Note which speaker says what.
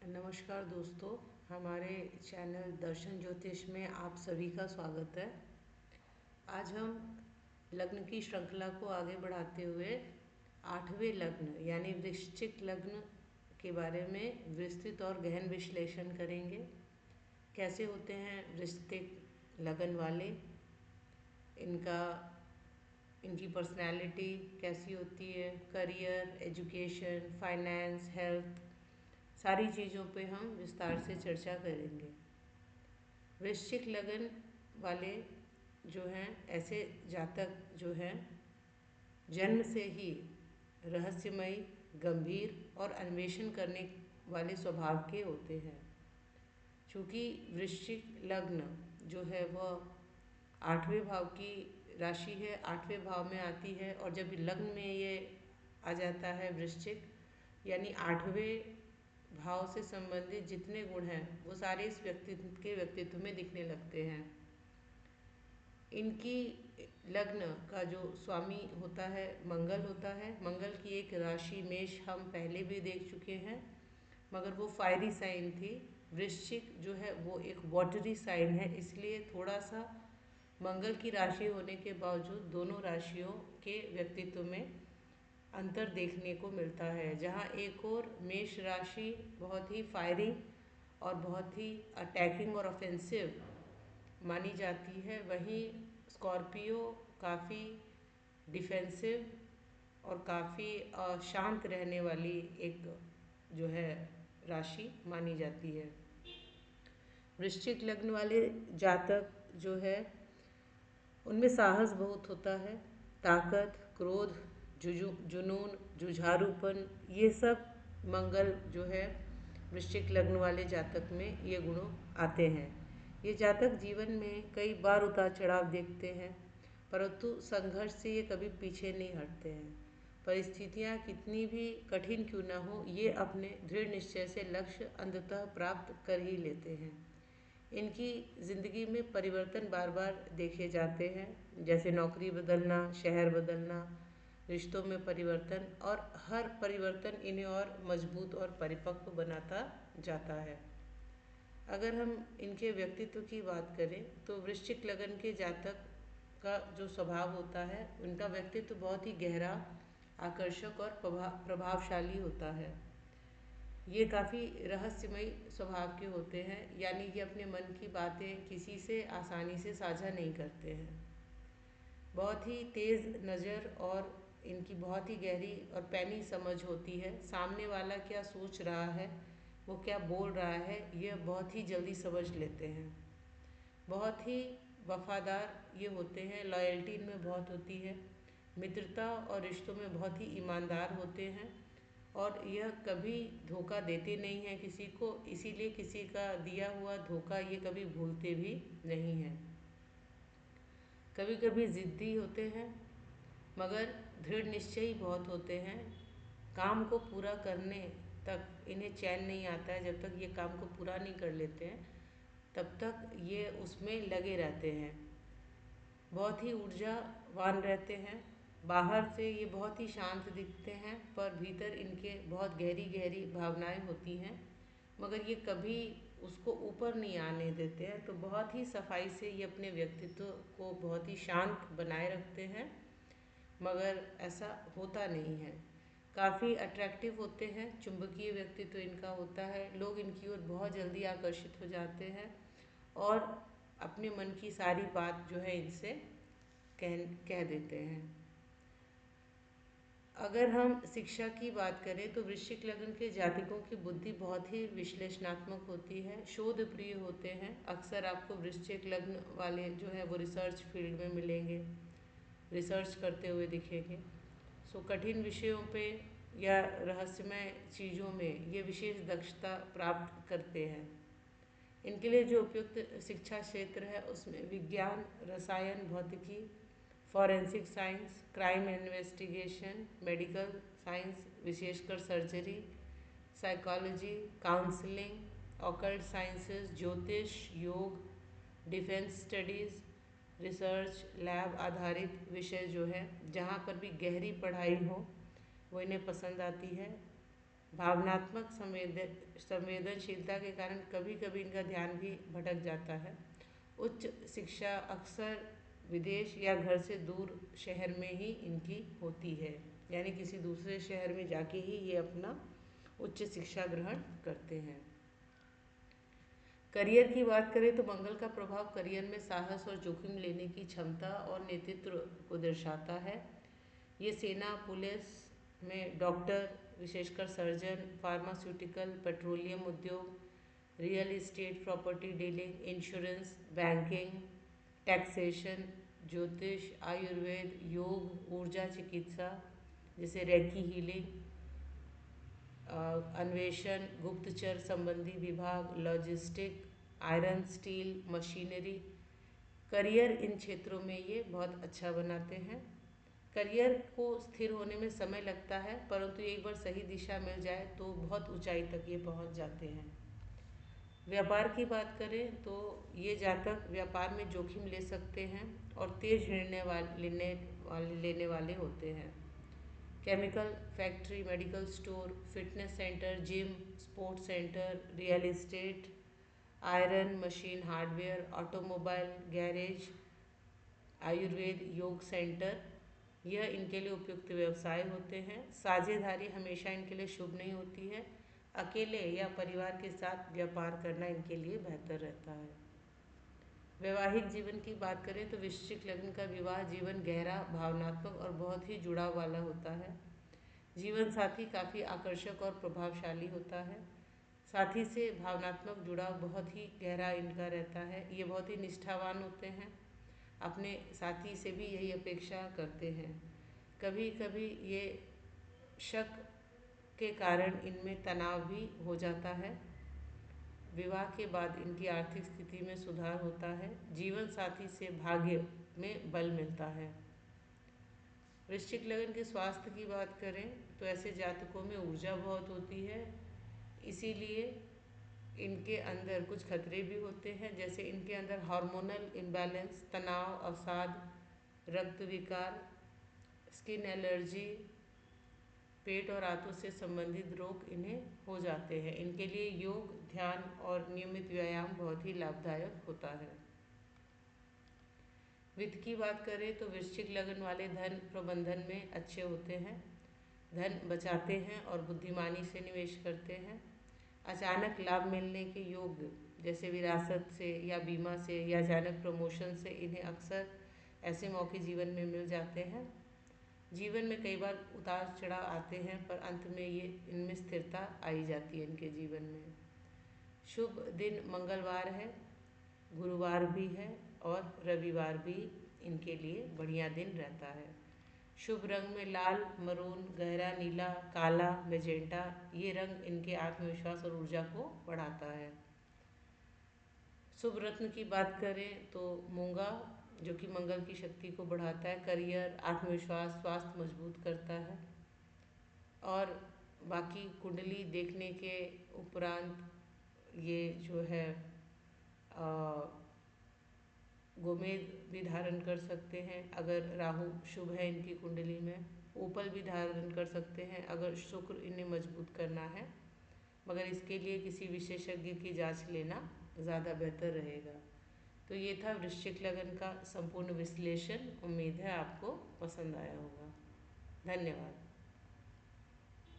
Speaker 1: नमस्कार दोस्तों, हमारे चैनल दर्शन ज्योतिष में आप सभी का स्वागत है। आज हम लग्न की श्रृंखला को आगे बढ़ाते हुए 8वें लग्न यानी वृश्चिक लग्न के बारे में विस्तृत और गहन विश्लेषण करेंगे। कैसे होते हैं वृश्चिक लग्न वाले, इनका इनकी पर्सनैलिटी कैसी होती है, करियर, एजुकेशन, फाइनेंस, हेल्थ, सारी चीज़ों पे हम विस्तार से चर्चा करेंगे। वृश्चिक लगन वाले जो हैं, ऐसे जातक जो हैं जन्म से ही रहस्यमयी, गंभीर और अन्वेषण करने वाले स्वभाव के होते हैं। चूँकि वृश्चिक लग्न जो है वह 8वें भाव की राशि है, 8वें भाव में आती है, और जब लग्न में ये आ जाता है वृश्चिक, यानी 8वें भाव से संबंधित जितने गुण हैं वो सारे इस व्यक्तित्व में दिखने लगते हैं। इनकी लग्न का जो स्वामी होता है मंगल होता है। मंगल की एक राशि मेष हम पहले भी देख चुके हैं, मगर वो फायरी साइन थी। वृश्चिक जो है वो एक वाटरी साइन है, इसलिए थोड़ा सा मंगल की राशि होने के बावजूद दोनों राशियों के व्यक्तित्व में अंतर देखने को मिलता है। जहाँ एक और मेष राशि बहुत ही फायरिंग और बहुत ही अटैकिंग और ऑफेंसिव मानी जाती है, वहीं स्कॉर्पियो काफ़ी डिफेंसिव और काफ़ी शांत रहने वाली एक जो है राशि मानी जाती है। वृश्चिक लग्न वाले जातक जो है उनमें साहस बहुत होता है, ताकत, क्रोध, जुनून, जुझारूपन, ये सब मंगल जो है वृश्चिक लग्न वाले जातक में ये गुण आते हैं। ये जातक जीवन में कई बार उतार चढ़ाव देखते हैं, परंतु संघर्ष से ये कभी पीछे नहीं हटते हैं। परिस्थितियाँ कितनी भी कठिन क्यों न हो, ये अपने दृढ़ निश्चय से लक्ष्य अंततः प्राप्त कर ही लेते हैं। इनकी ज़िंदगी में परिवर्तन बार बार देखे जाते हैं, जैसे नौकरी बदलना, शहर बदलना, रिश्तों में परिवर्तन, और हर परिवर्तन इन्हें और मजबूत और परिपक्व बनाता जाता है। अगर हम इनके व्यक्तित्व की बात करें तो वृश्चिक लगन के जातक का जो स्वभाव होता है, उनका व्यक्तित्व बहुत ही गहरा, आकर्षक और प्रभावशाली होता है। ये काफ़ी रहस्यमयी स्वभाव के होते हैं, यानी कि अपने मन की बातें किसी से आसानी से साझा नहीं करते हैं। बहुत ही तेज़ नज़र और इनकी बहुत ही गहरी और पैनी समझ होती है। सामने वाला क्या सोच रहा है, वो क्या बोल रहा है, यह बहुत ही जल्दी समझ लेते हैं। बहुत ही वफादार ये होते हैं, लॉयल्टी इनमें बहुत होती है। मित्रता और रिश्तों में बहुत ही ईमानदार होते हैं, और यह कभी धोखा देते नहीं हैं किसी को, इसीलिए किसी का दिया हुआ धोखा ये कभी भूलते भी नहीं हैं। कभी कभी ज़िद्दी होते हैं, मगर दृढ़ निश्चयी बहुत होते हैं। काम को पूरा करने तक इन्हें चैन नहीं आता है। जब तक ये काम को पूरा नहीं कर लेते हैं तब तक ये उसमें लगे रहते हैं। बहुत ही ऊर्जावान रहते हैं। बाहर से ये बहुत ही शांत दिखते हैं, पर भीतर इनके बहुत गहरी गहरी भावनाएं होती हैं, मगर ये कभी उसको ऊपर नहीं आने देते हैं। तो बहुत ही सफाई से ये अपने व्यक्तित्व को बहुत ही शांत बनाए रखते हैं, मगर ऐसा होता नहीं है। काफ़ी अट्रैक्टिव होते हैं, चुंबकीय व्यक्तित्व इनका होता है। लोग इनकी ओर बहुत जल्दी आकर्षित हो जाते हैं और अपने मन की सारी बात जो है इनसे कह देते हैं। अगर हम शिक्षा की बात करें तो वृश्चिक लग्न के जातकों की बुद्धि बहुत ही विश्लेषणात्मक होती है, शोध प्रिय होते हैं। अक्सर आपको वृश्चिक लग्न वाले जो है वो रिसर्च फील्ड में मिलेंगे, रिसर्च करते हुए दिखेंगे। कठिन विषयों पे या रहस्यमय चीज़ों में ये विशेष दक्षता प्राप्त करते हैं। इनके लिए जो उपयुक्त शिक्षा क्षेत्र है उसमें विज्ञान, रसायन, भौतिकी, forensic science, crime investigation, medical science विशेषकर surgery, psychology, counselling, occult sciences, ज्योतिष, योग, डिफेंस स्टडीज़, रिसर्च, लैब आधारित विषय जो है, जहाँ पर भी गहरी पढ़ाई हो वो इन्हें पसंद आती है। भावनात्मक संवेदनशीलता के कारण कभी कभी इनका ध्यान भी भटक जाता है। उच्च शिक्षा अक्सर विदेश या घर से दूर शहर में ही इनकी होती है, यानी किसी दूसरे शहर में जाके ही ये अपना उच्च शिक्षा ग्रहण करते हैं। करियर की बात करें तो मंगल का प्रभाव करियर में साहस और जोखिम लेने की क्षमता और नेतृत्व को दर्शाता है। ये सेना, पुलिस में डॉक्टर, विशेषकर सर्जन, फार्मास्यूटिकल, पेट्रोलियम उद्योग, real estate, property dealing, insurance, banking, taxation, ज्योतिष, आयुर्वेद, योग, ऊर्जा चिकित्सा जैसे रेकी हीलिंग, अन्वेषण, गुप्तचर संबंधी विभाग, logistic, iron steel, machinery, career in क्षेत्रों में ये बहुत अच्छा बनाते हैं। करियर को स्थिर होने में समय लगता है, परंतु एक बार सही दिशा मिल जाए तो बहुत ऊंचाई तक ये पहुंच जाते हैं। व्यापार की बात करें तो ये जातक व्यापार में जोखिम ले सकते हैं और तेज निर्णय लेने वाले होते हैं। Chemical factory, medical store, fitness centre, gym, sports centre, real estate, iron, machine, hardware, automobile, garage, Ayurveda, योग सेंटर, यह इनके लिए उपयुक्त व्यवसाय होते हैं। साझेदारी हमेशा इनके लिए शुभ नहीं होती है। अकेले या परिवार के साथ व्यापार करना इनके लिए बेहतर रहता है। वैवाहिक जीवन की बात करें तो वृश्चिक लग्न का विवाह जीवन गहरा, भावनात्मक और बहुत ही जुड़ाव वाला होता है। जीवन साथी काफ़ी आकर्षक और प्रभावशाली होता है। साथी से भावनात्मक जुड़ाव बहुत ही गहरा इनका रहता है। ये बहुत ही निष्ठावान होते हैं, अपने साथी से भी यही अपेक्षा करते हैं। कभी कभी ये शक के कारण इनमें तनाव भी हो जाता है। विवाह के बाद इनकी आर्थिक स्थिति में सुधार होता है। जीवन साथी से भाग्य में बल मिलता है। वृश्चिक लग्न के स्वास्थ्य की बात करें तो ऐसे जातकों में ऊर्जा बहुत होती है, इसीलिए इनके अंदर कुछ खतरे भी होते हैं, जैसे इनके अंदर हार्मोनल इम्बैलेंस, तनाव, अवसाद, रक्त विकार, स्किन एलर्जी, पेट और आंतों से संबंधित रोग इन्हें हो जाते हैं। इनके लिए योग, ध्यान और नियमित व्यायाम बहुत ही लाभदायक होता है। वित्त की बात करें तो वृश्चिक लग्न वाले धन प्रबंधन में अच्छे होते हैं, धन बचाते हैं और बुद्धिमानी से निवेश करते हैं। अचानक लाभ मिलने के योग जैसे विरासत से या बीमा से या अचानक प्रमोशन से इन्हें अक्सर ऐसे मौके जीवन में मिल जाते हैं। जीवन में कई बार उतार चढ़ाव आते हैं, पर अंत में ये इनमें स्थिरता आई जाती है इनके जीवन में। शुभ दिन मंगलवार है, गुरुवार भी है और रविवार भी इनके लिए बढ़िया दिन रहता है। शुभ रंग में लाल, मरून, गहरा नीला, काला, मैजेंटा, ये रंग इनके आत्मविश्वास और ऊर्जा को बढ़ाता है। शुभ रत्न की बात करें तो मूंगा, जो कि मंगल की शक्ति को बढ़ाता है, करियर, आत्मविश्वास, स्वास्थ्य मजबूत करता है। और बाकी कुंडली देखने के उपरांत ये जो है गोमेद भी धारण कर सकते हैं अगर राहु शुभ है इनकी कुंडली में। ऊपर भी धारण कर सकते हैं अगर शुक्र इन्हें मजबूत करना है, मगर इसके लिए किसी विशेषज्ञ की जांच लेना ज़्यादा बेहतर रहेगा। तो ये था वृश्चिक लग्न का संपूर्ण विश्लेषण। उम्मीद है आपको पसंद आया होगा। धन्यवाद।